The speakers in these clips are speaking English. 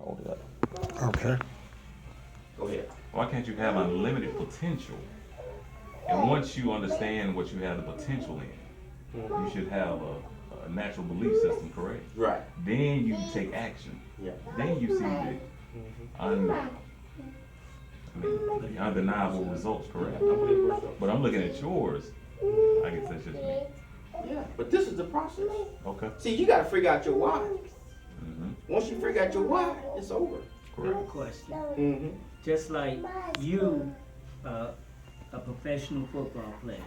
Hold it up. Okay. Go ahead. Why can't you have unlimited potential? And once you understand what you have the potential in, you should have a natural belief system, correct? Right. Then you take action. Yeah. Then you see the undeniable results, correct? But I'm looking at yours. I guess that's just me. Yeah, but this is the process. Okay. See, you got to figure out your why. Mm-hmm. Once you figure out your why, it's over. Correct. Question. Mm-hmm. Just like you, a professional football player,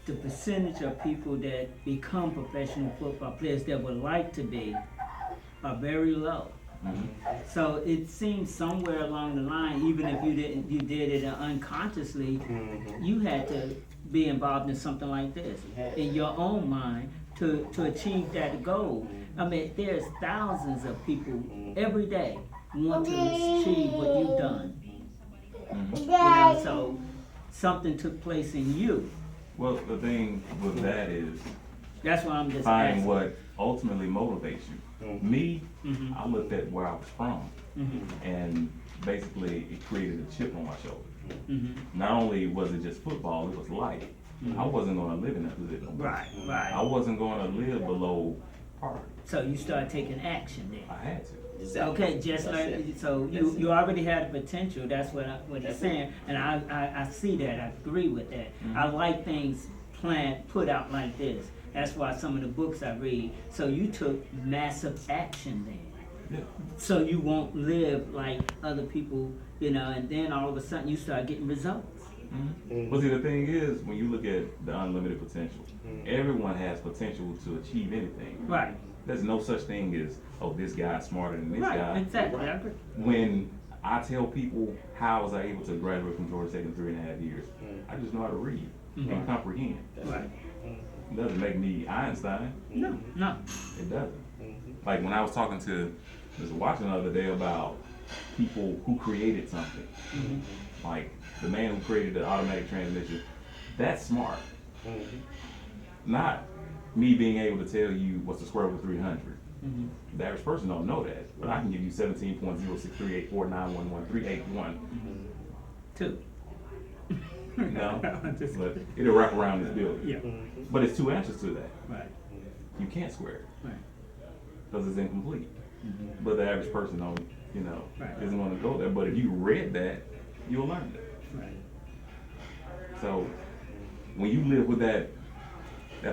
the percentage of people that become professional football players that would like to be are very low. Mm-hmm. So it seems somewhere along the line, even if you did it unconsciously, you had to be involved in something like this in your own mind to achieve that goal. I mean, there's thousands of people every day want to achieve what you've done. You know, so something took place in you. Well, the thing with that is That's why I'm just find asking. what ultimately motivates you. Me, I looked at where I was from, and basically it created a chip on my shoulder. Not only was it just football, it was life. I wasn't going to live in that position. Right, I right. wasn't going to live below poverty. So you start taking action then. I had to. Exactly. Okay, just That's like it. so That's you already had the potential. That's what he's That's saying, and I see that. I agree with that. I like things planned, put out like this. That's why some of the books I read. So you took massive action then. Yeah. So you won't live like other people, you know. And then all of a sudden you start getting results. But see, the thing is, when you look at the unlimited potential, everyone has potential to achieve anything. Right. There's no such thing as, oh, this guy's smarter than this Right. guy. Exactly. I agree. When I tell people how was I able to graduate from Georgia Tech in 3.5 years, I just know how to read and comprehend. Right. It doesn't make me Einstein. No. No. It doesn't. Like when I was talking to Mr. Washington the other day about people who created something, like the man who created the automatic transmission, that's smart. Not me being able to tell you what's the square root of 300. The average person don't know that, but I can give you 17.06384911381. Two. No, Just- but it'll wrap around this building. Yeah. But it's two answers to that. Right. You can't square it Right. because it's incomplete. But the average person don't, Right. doesn't want to go there. But if you read that, you'll learn it. Right. So when you live with that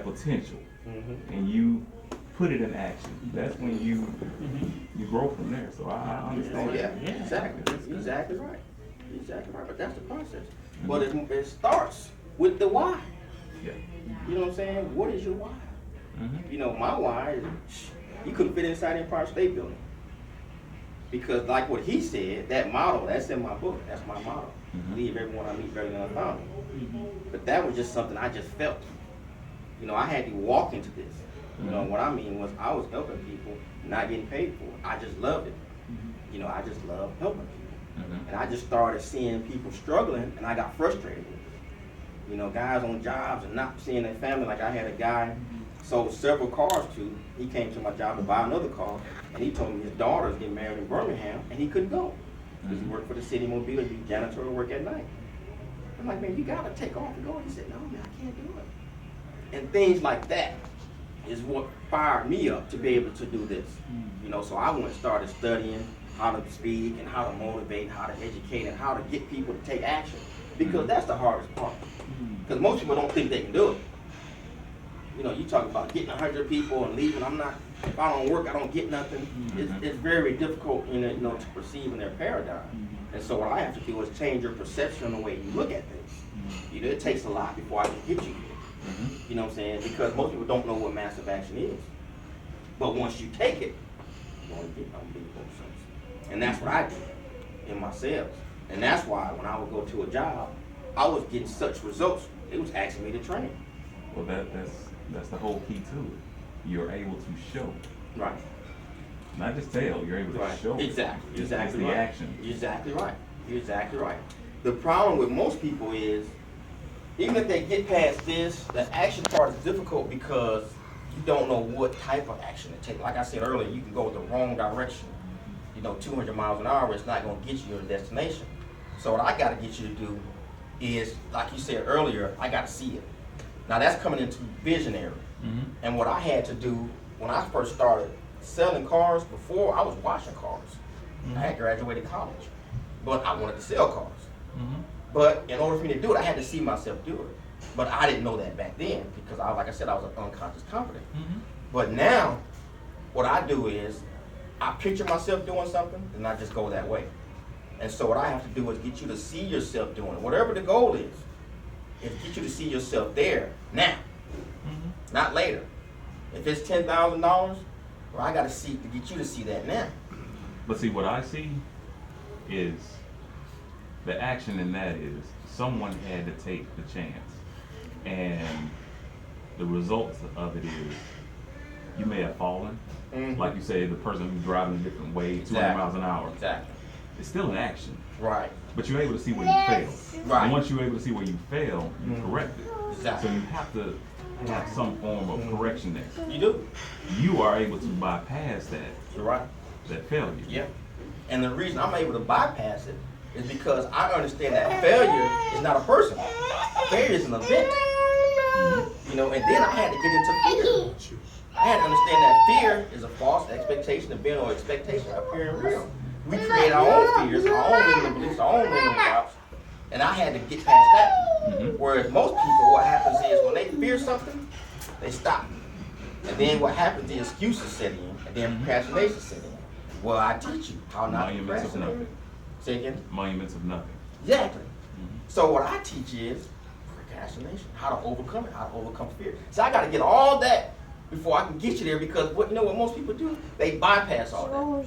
potential and you put it in action, that's when you grow from there. So I understand. Oh, yeah, Yeah. exactly. Exactly right. Exactly right. But that's the process. But it starts with the why. Yeah. You know what I'm saying? What is your why? You know, my why is you couldn't fit inside the Empire State Building. Because like what he said, that motto, that's in my book. That's my motto. Leave everyone I meet better than I found them. But that was just something I just felt. You know, I had to walk into this. You know, what I mean was I was helping people, not getting paid for it. I just loved it. You know, I just love helping people. And I just started seeing people struggling, and I got frustrated with it. You know, guys on jobs and not seeing their family. Like I had a guy sold several cars to. He came to my job to buy another car, and he told me his daughter's getting married in Birmingham, and he couldn't go. Because he worked for the city mobile, he janitorial work at night. I'm like, man, you gotta take off and go. He said, no, man, I can't do it. And things like that is what fired me up to be able to do this. You know, so I went and started studying how to speak and how to motivate, how to educate, and how to get people to take action. Because that's the hardest part. Because most people don't think they can do it. You know, you talk about getting 100 people and leaving. If I don't work, I don't get nothing. It's very difficult, you know, to perceive in their paradigm. And so what I have to do is change your perception on the way you look at things. You know, it takes a lot before I can get you here. You know what I'm saying? Because most people don't know what massive action is. But once you take it, you're going to get unbelievable results. And that's what I did in my sales. And that's why when I would go to a job, I was getting such results. It was asking me to train. Well, that's the whole key to it. You're able to show. Right. Not just tell, you're able to show. Exactly. It's Exactly the right. action. Exactly right. You're exactly right. The problem with most people is, even if they get past this, the action part is difficult because you don't know what type of action to take. Like I said earlier, you can go the wrong direction 200 miles an hour is not going to get you to your destination. So what I got to get you to do is, like you said earlier, I got to see it. Now that's coming into visionary. And what I had to do when I first started selling cars, before I was washing cars. I had graduated college, but I wanted to sell cars. But in order for me to do it, I had to see myself do it. But I didn't know that back then because, like I said, I was an unconscious confident. But now, what I do is, I picture myself doing something, and I just go that way. And so what I have to do is get you to see yourself doing it. Whatever the goal is get you to see yourself there now, not later. If it's $10,000, well, I got to get you to see that now. But see, what I see is the action in that is someone had to take the chance. And the results of it is you may have fallen. Like you say, the person who's driving a different way, 200 miles an hour. Exactly. It's still an action. Right. But you're able to see where you fail. Right. And once you're able to see where you fail, you correct it. Exactly. So you have to have some form of correction there. You do. You are able to bypass that. You're right. That failure. Yeah. And the reason I'm able to bypass it is because I understand that failure is not a person. Failure is an event. And then I had to get into fear. I had to understand that fear is a false expectation, event, or expectation appearing real. We create our own fears, our own limiting beliefs, our own limiting doubts, and I had to get past that. Whereas most people, what happens is when they fear something, they stop. And then what happens is excuses set in, and then procrastination set in. Well, I teach you how not to Monuments of procrastinate. nothing. Say again? Monuments of nothing. Exactly. So what I teach is procrastination, how to overcome it, how to overcome fear. So I got to get all that before I can get you there, because what most people do? They bypass all that.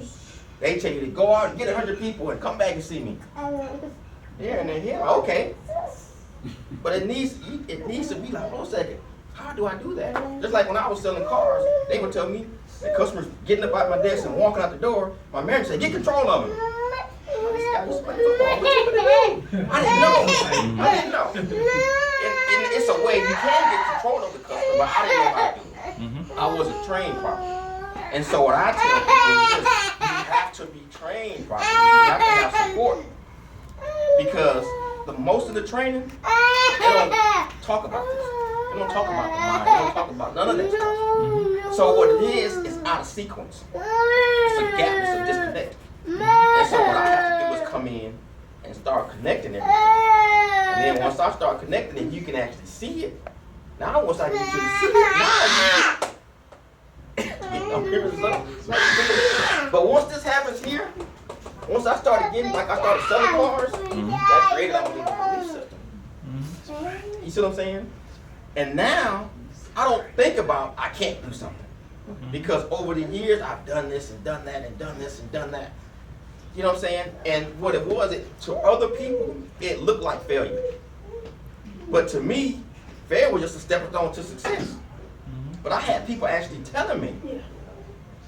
They tell you to go out and get 100 people and come back and see me. Yeah, and they're here. Okay. But it needs to be like, hold on a second. How do I do that? Just like when I was selling cars, they would tell me the customers getting up out my desk and walking out the door. My manager said, "Get control of them." I didn't know. And it's a way you can get control of the customer, but I didn't know how to do it. I wasn't trained properly. And so what I tell people is this: you have to be trained properly. You have to have support. Because most of the training, they don't talk about this. They don't talk about the mind. They don't talk about none of that stuff. So what it is out of sequence. It's a gap. It's a disconnect. And so what I have to do is come in and start connecting everything. And then once I start connecting it, you can actually see it. Now once I get you to see it, but once this happens here, once I started selling cars, that created a belief system. You see what I'm saying? And now I don't think about I can't do something. Because over the years I've done this and done that and done this and done that. You know what I'm saying? And what it was, to other people, it looked like failure. But to me, failure was just a stepping stone to success. But I had people actually telling me,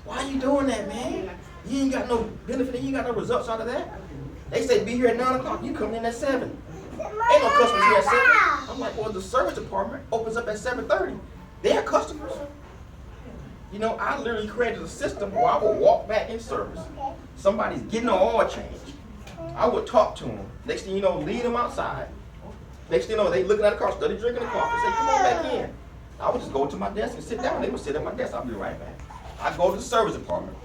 "Why are you doing that, man? You ain't got no benefit, you ain't got no results out of that." They say, "Be here at 9 o'clock, you come in at 7. Ain't no customers here at 7. I'm like, "Well, the service department opens up at 7:30. They are customers." I literally created a system where I would walk back in service. Somebody's getting an oil change. I would talk to them. Next thing you know, lead them outside. Next thing you know, they looking at the car, study drinking the coffee, say, "Come on back in." I would just go to my desk and sit down. They would sit at my desk. I'll be right back. I go to the service department,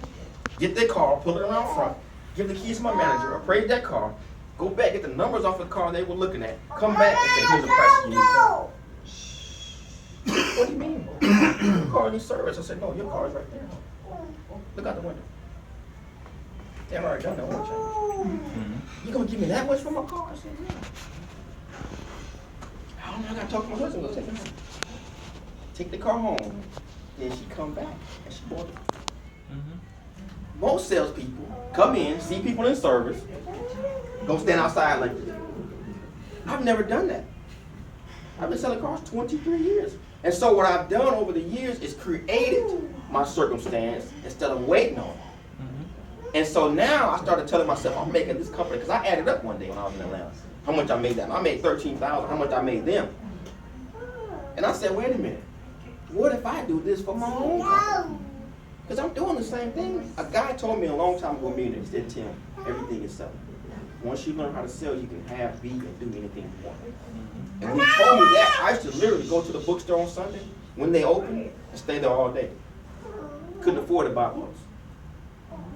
get their car, pull it around front, give the keys to my manager, appraise that car, go back, get the numbers off the car they were looking at, come back and say, "Here's the price you need." "What do you mean? Your car needs service." I said, "No, your car is right there. Look out the window. They already done the oil change. You gonna give me that much for my car?" I said, "Yeah." "I don't know, I gotta talk to my husband. We'll take it home." Take the car home. Then she come back and she bought it. Most salespeople come in, see people in service, go stand outside like this. I've never done that. I've been selling cars 23 years. And so what I've done over the years is created my circumstance instead of waiting on it. And so now I started telling myself, I'm making this company, because I added up one day when I was in Atlanta, how much I made them. I made $13,000, how much I made them. And I said, wait a minute, what if I do this for my own company? Because I'm doing the same thing. A guy told me a long time ago, he said, Tim, everything is selling. Once you learn how to sell, you can have, be, and do anything you want. And when he told me that, I used to literally go to the bookstore on Sunday when they open and stay there all day. Couldn't afford to buy books.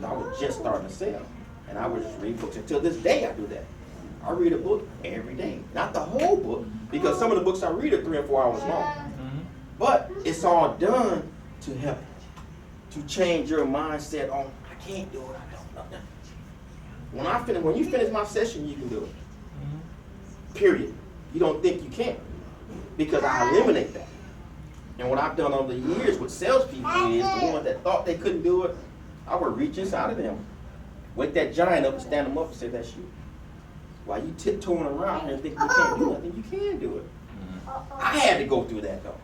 I was just starting to sell. And I would just read books. Until this day, I do that. I read a book every day. Not the whole book, because some of the books I read are 3 or 4 hours long. But it's all done to help, to change your mindset on, I can't do it, I don't know that. When you finish my session, you can do it. Period. You don't think you can't, because I eliminate that. And what I've done over the years with salespeople is the ones that thought they couldn't do it, I would reach inside of them, wake that giant up and stand them up and say, that's you. While you tiptoeing around and think you can't do nothing, you can do it. I had to go through that though,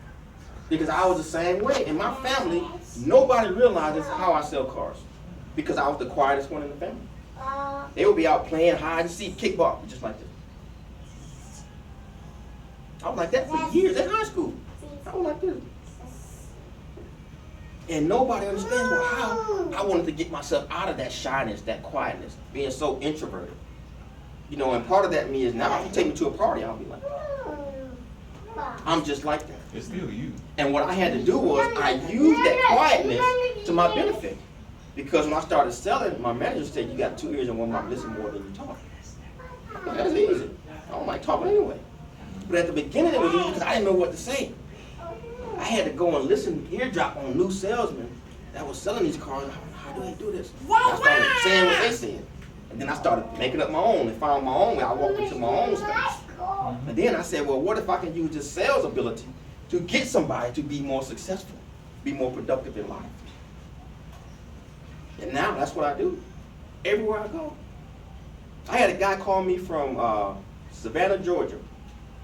because I was the same way. In my family, nobody realizes how I sell cars, because I was the quietest one in the family. They would be out playing hide and seek, kickball, just like this. I was like that for years in high school. I was like this. And nobody understands how I wanted to get myself out of that shyness, that quietness, being so introverted. You know, and part of that me is now if you take me to a party, I'll be like, I'm just like that. It's still you. And what I had to do was I used that quietness to my benefit. Because when I started selling, my manager said, you got 2 ears and 1 mouth, listen more than you talk. That's easy. I don't like talking anyway. But at the beginning it was easy because I didn't know what to say. I had to go and listen, eardrop on new salesmen that was selling these cars. How do they do this? And I started saying what they said. And then I started making up my own and found my own way. I walked into my own space. And then I said, well, what if I can use this sales ability to get somebody to be more successful, be more productive in life? And now that's what I do. Everywhere I go. I had a guy call me from Savannah, Georgia.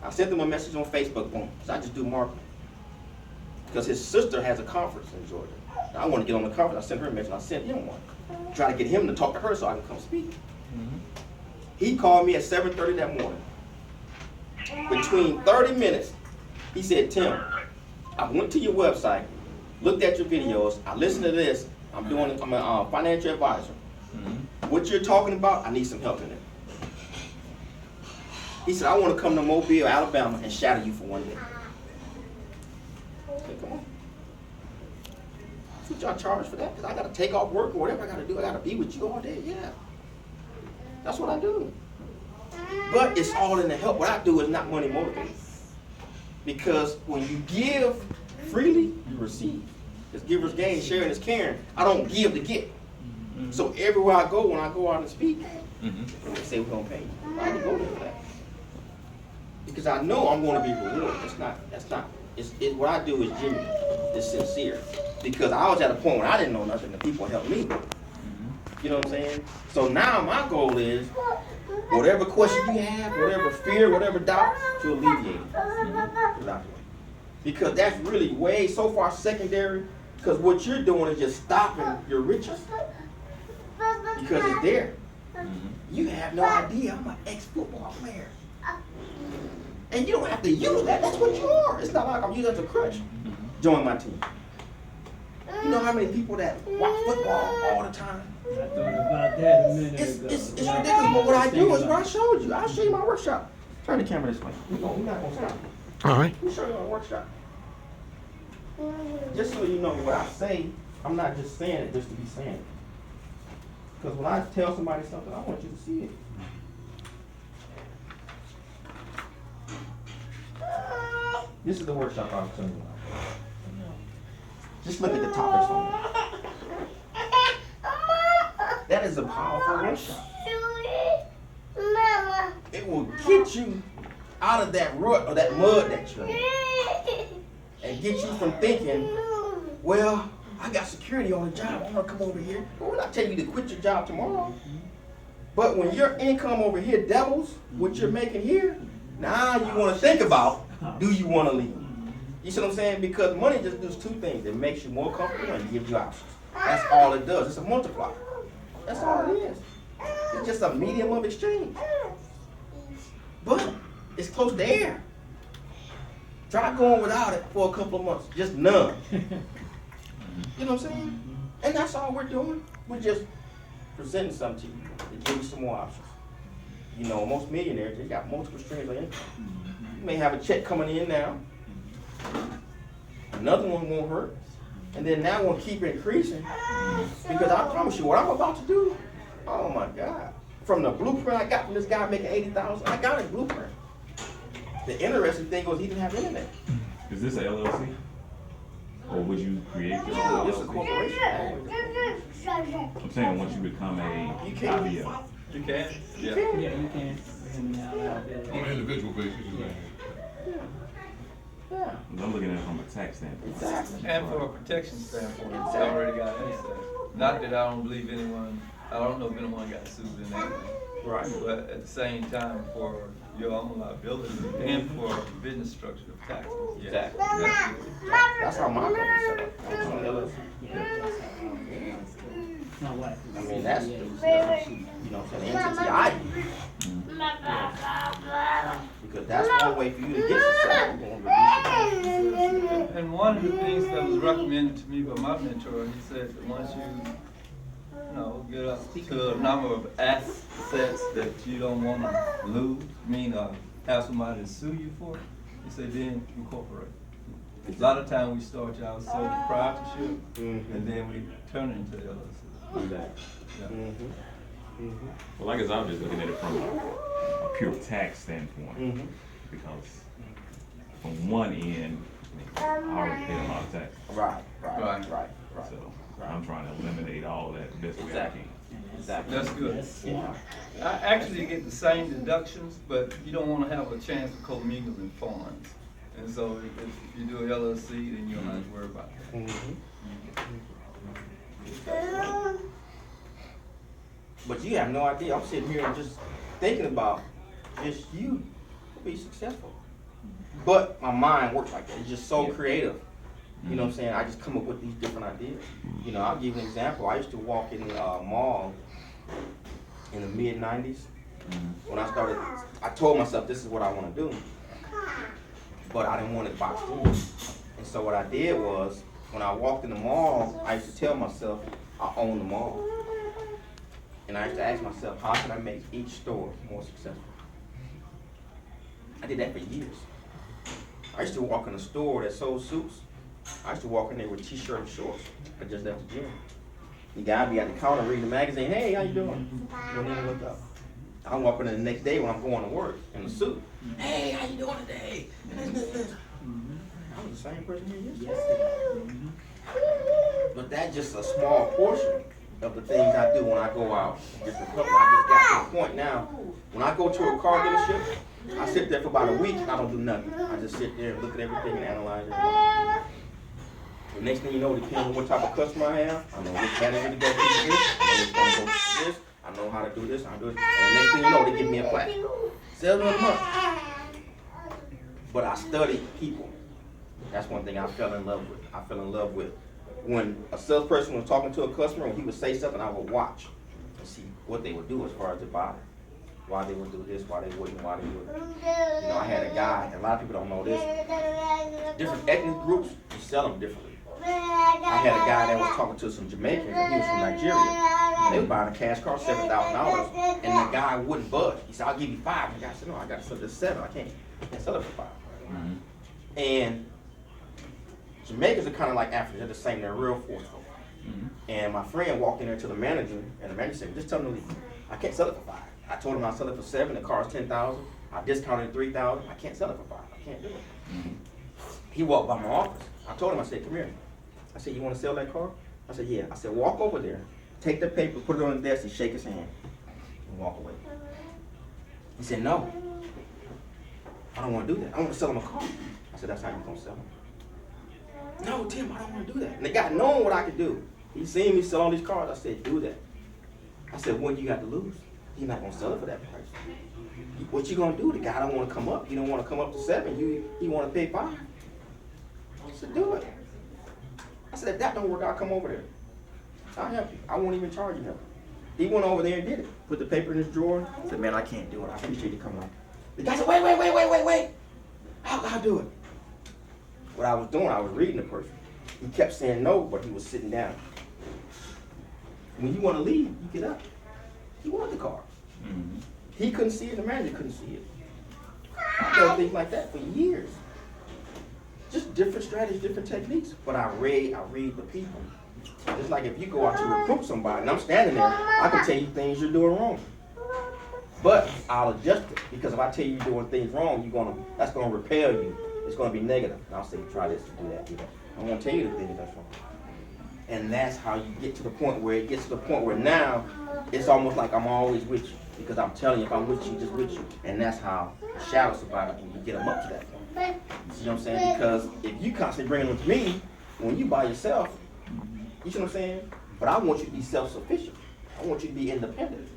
I sent him a message on Facebook, boom, because I just do marketing. Because his sister has a conference in Georgia. Now, I want to get on the conference. I sent her a message. I sent him one. Try to get him to talk to her so I can come speak. He called me at 7:30 that morning. Between 30 minutes, he said, Tim, I went to your website, looked at your videos, I listened to this, I'm a financial advisor. What you're talking about, I need some help in it. He said, I want to come to Mobile, Alabama and shadow you for 1 day. I said, come on. That's what y'all charge for that? Because I got to take off work or whatever I got to do. I got to be with you all day. Yeah. That's what I do. But it's all in the help. What I do is not money motivated. Because when you give freely, you receive. It's givers gain, sharing is caring. I don't give to get. So everywhere I go, when I go out and speak, they say we're gonna pay you. I don't go there for that. Because I know I'm going to be rewarded. What I do is genuine. It's sincere. Because I was at a point where I didn't know nothing and people helped me. You know what I'm saying? So now my goal is, whatever question you have, whatever fear, whatever doubt, to alleviate it. Because that's really way so far secondary, because what you're doing is just stopping your riches. Because it's there. You have no idea I'm an ex-football player. And you don't have to use that. That's what you are. It's not like I'm using it as a crutch. Join my team. You know how many people that watch football all the time? I thought about that a minute ago. It's ridiculous, but what I do is what I showed you. I'll show you my workshop. Turn the camera this way. We're not going to stop. All right. Let me show you my workshop. Just so you know, what I say, I'm not just saying it just to be saying it. Because when I tell somebody something, I want you to see it. This is the workshop I was telling you about. Just look at the topics on it. That is a powerful workshop. It will get you out of that rut or that mud that you're in. And get you from thinking, well, I got security on the job, I'm gonna come over here. Well, we're not telling you to quit your job tomorrow. But when your income over here doubles what you're making here, now you wanna think about, do you wanna leave? You see what I'm saying? Because money just does 2 things. It makes you more comfortable and gives you options. That's all it does. It's a multiplier. That's all it is. It's just a medium of exchange. But it's close to air. Try going without it for a couple of months. Just none. You know what I'm saying? And that's all we're doing. We're just presenting something to you to give you some more options. You know, most millionaires, they got multiple streams of income. You may have a check coming in now. Another one won't hurt. And then that one keep increasing. Because I promise you, what I'm about to do, oh my God. From the blueprint I got from this guy making $80,000, I got a blueprint. The interesting thing was he didn't have internet. Is this a LLC? Or would you create your It's own a LLC? corporation. I'm saying once you become a You can't. IBO. You can? You Yeah. can. Yeah, you can. On an individual basis, you know. Yeah. I'm looking at it from a tax standpoint. Exactly. And for a protection standpoint, it's already got access. Not that I don't believe anyone, I don't know if anyone got sued in that way. Right. But at the same time, for your own liability and for business structure of taxes. Yeah. Exactly. That's good. That's how my company set up. It's on LLC. My wife. I mean, that's the, you know what I'm saying, the entity I use. Because that's one way for you to get yourself. You're gonna reduce your And one of the things that was recommended to me by my mentor, he said that once you know, get up to a number of assets that you don't want to lose, have somebody sue you for, he said then incorporate. A lot of times we start out sole proprietorship, and then we turn it into LLC. Exactly. Yeah. Well, I guess I'm just looking at it from a pure tax standpoint. Because from one end, I already pay a lot of tax. Right. So I'm trying to eliminate all of that the best way I Exactly. can. Exactly. That's good. Yeah. I actually get the same deductions, but you don't want to have a chance of commingling funds. And so if you do a LLC, then you don't have to worry about that. But you have no idea. I'm sitting here and just thinking about just you to be successful. But my mind works like that. It's just so creative. You know what I'm saying? I just come up with these different ideas. You know, I'll give you an example. I used to walk in the mall in the mid-90s. When I started, I told myself this is what I want to do. But I didn't want it boxed in. And so what I did was, when I walked in the mall, I used to tell myself, I own the mall. And I used to ask myself, how can I make each store more successful? I did that for years. I used to walk in a store that sold suits. I used to walk in there with t-shirt and shorts. I just left the gym. The guy would be at the counter reading the magazine, hey, how you doing? Don't even look up. I walk in the next day when I'm going to work in a suit. Hey, how you doing today? And this. I was the same person here yesterday. But that's just a small portion of the things I do when I go out. Just a couple. I just got to the point now, when I go to a car dealership, I sit there for about a week and I don't do nothing. I just sit there and look at everything and analyze it. The next thing you know, depending on what type of customer I have, I know which manager to go to this, I know which one to go to this, I know how to do this, I do it. And the next thing you know, they give me a plaque. $7 a month. But I studied people. That's one thing I fell in love with. I fell in love with when a salesperson was talking to a customer, when he would say something, I would watch and see what they would do as far as the buyer. Why they would do this, why they wouldn't, why they wouldn't. You know, I had a guy, and a lot of people don't know this. Different ethnic groups, you sell them differently. I had a guy that was talking to some Jamaicans, and he was from Nigeria. And they were buying a cash car, $7,000, and the guy wouldn't budge. He said, I'll give you $5. And the guy said, no, I got to sell this $7. I can't sell it for $5. And Jamaicans are kind of like Africans. They're the same. They're real forceful. And my friend walked in there to the manager, and the manager said, just tell him to leave. I can't sell it for $5. I told him I'll sell it for $7. The car's $10,000. I discounted $3,000. I can't sell it for $5. I can't do it. He walked by my office. I told him, I said, come here. I said, you want to sell that car? I said, yeah. I said, walk over there, take the paper, put it on the desk, and shake his hand, and walk away. He said, no. I don't want to do that. I want to sell him a car. I said, that's how you're going to sell him. No, Tim, I don't want to do that. And the guy knowing what I could do. He seen me sell all these cars. I said, do that. I said, what you got to lose? You're not going to sell it for that price. What you going to do? The guy don't want to come up. He don't want to come up to 7. He want to pay 5. I said, do it. I said, if that don't work, I'll come over there. I'll help you. I won't even charge you nothing. He went over there and did it. Put the paper in his drawer. Said, man, I can't do it. I appreciate you coming up. The guy said, wait. I'll do it. What I was doing, I was reading the person. He kept saying no, but he was sitting down. When you want to leave, you get up. He wanted the car. He couldn't see it, the manager couldn't see it. I've done things like that for years. Just different strategies, different techniques. But I read the people. It's like if you go out to recruit somebody, and I'm standing there, I can tell you things you're doing wrong. But I'll adjust it, because if I tell you you're doing things wrong, that's gonna repel you. It's gonna be negative. And I'll say, try this, do that, do that. I'm gonna tell you the things that's wrong. And that's how you get to the point where now it's almost like I'm always with you, because I'm telling you, if I'm with you, just with you. And that's how the shadow survivor can get them up to that point. You see what I'm saying? Because if you constantly bring them to me, when you by yourself, you see what I'm saying? But I want you to be self-sufficient. I want you to be independent.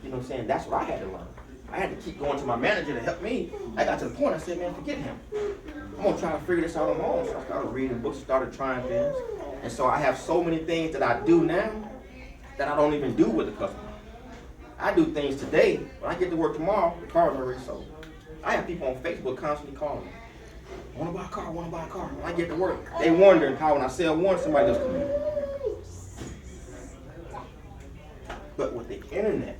You know what I'm saying? That's what I had to learn. I had to keep going to my manager to help me. I got to the point I said, man, forget him. I'm gonna try to figure this out on my own. So I started reading books, started trying things. And so I have so many things that I do now that I don't even do with the customer. I do things today. When I get to work tomorrow, the car is already sold. I have people on Facebook constantly calling me. Wanna buy a car, wanna buy a car. When I get to work, they wondering how when I sell one, somebody else come in. But with the internet,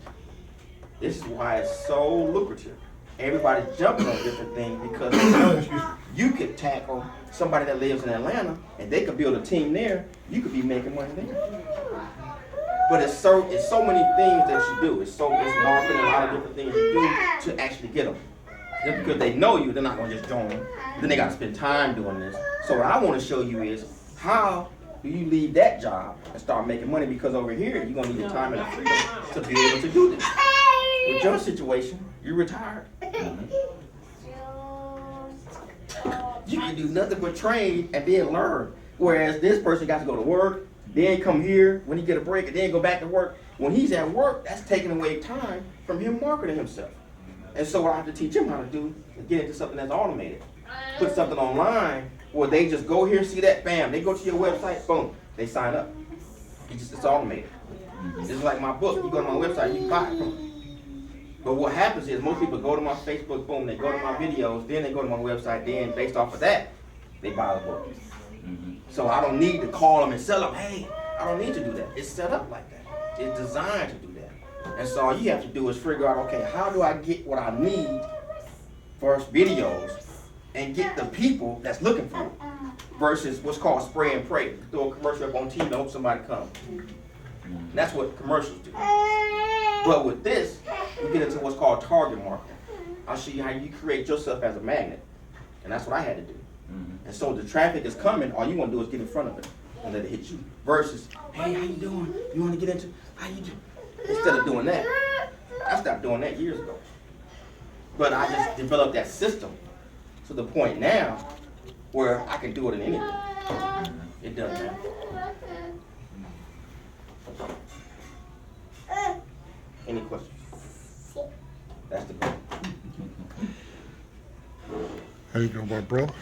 this is why it's so lucrative. Everybody's jumping on different things because they know you could tackle somebody that lives in Atlanta and they could build a team there. You could be making money there. But it's so many things that you do. It's marketing, a lot of different things you do to actually get them. Just because they know you, they're not gonna just join. Then they gotta spend time doing this. So what I want to show you is how do you leave that job and start making money, because over here you're gonna need the time and the freedom to be able to do this. With your situation, you're retired. You can do nothing but train and then learn. Whereas this person got to go to work, then come here when he get a break, and then go back to work. When he's at work, that's taking away time from him marketing himself. And so what I have to teach him how to do is get into something that's automated. Put something online where they just go here, see that, bam, they go to your website, boom, they sign up. It's automated. It's like my book. You go to my website, you can buy it. Boom. But what happens is most people go to my Facebook, boom, they go to my videos, then they go to my website, then based off of that, they buy the book. So I don't need to call them and sell them. Hey, I don't need to do that. It's set up like that. It's designed to do that. And so all you have to do is figure out, okay, how do I get what I need for videos and get the people that's looking for it versus what's called spray and pray. Throw a commercial up on TV and hope somebody comes. That's what commercials do. But with this, we get into what's called target marketing. I'll show you how you create yourself as a magnet. And that's what I had to do. And so the traffic is coming, all you want to do is get in front of it and let it hit you. Versus, hey, how you doing? You want to get into, how you doing? Instead of doing that. I stopped doing that years ago. But I just developed that system to the point now where I can do it in anything. It does now. Any questions? That's the goal. How you doing, my brother?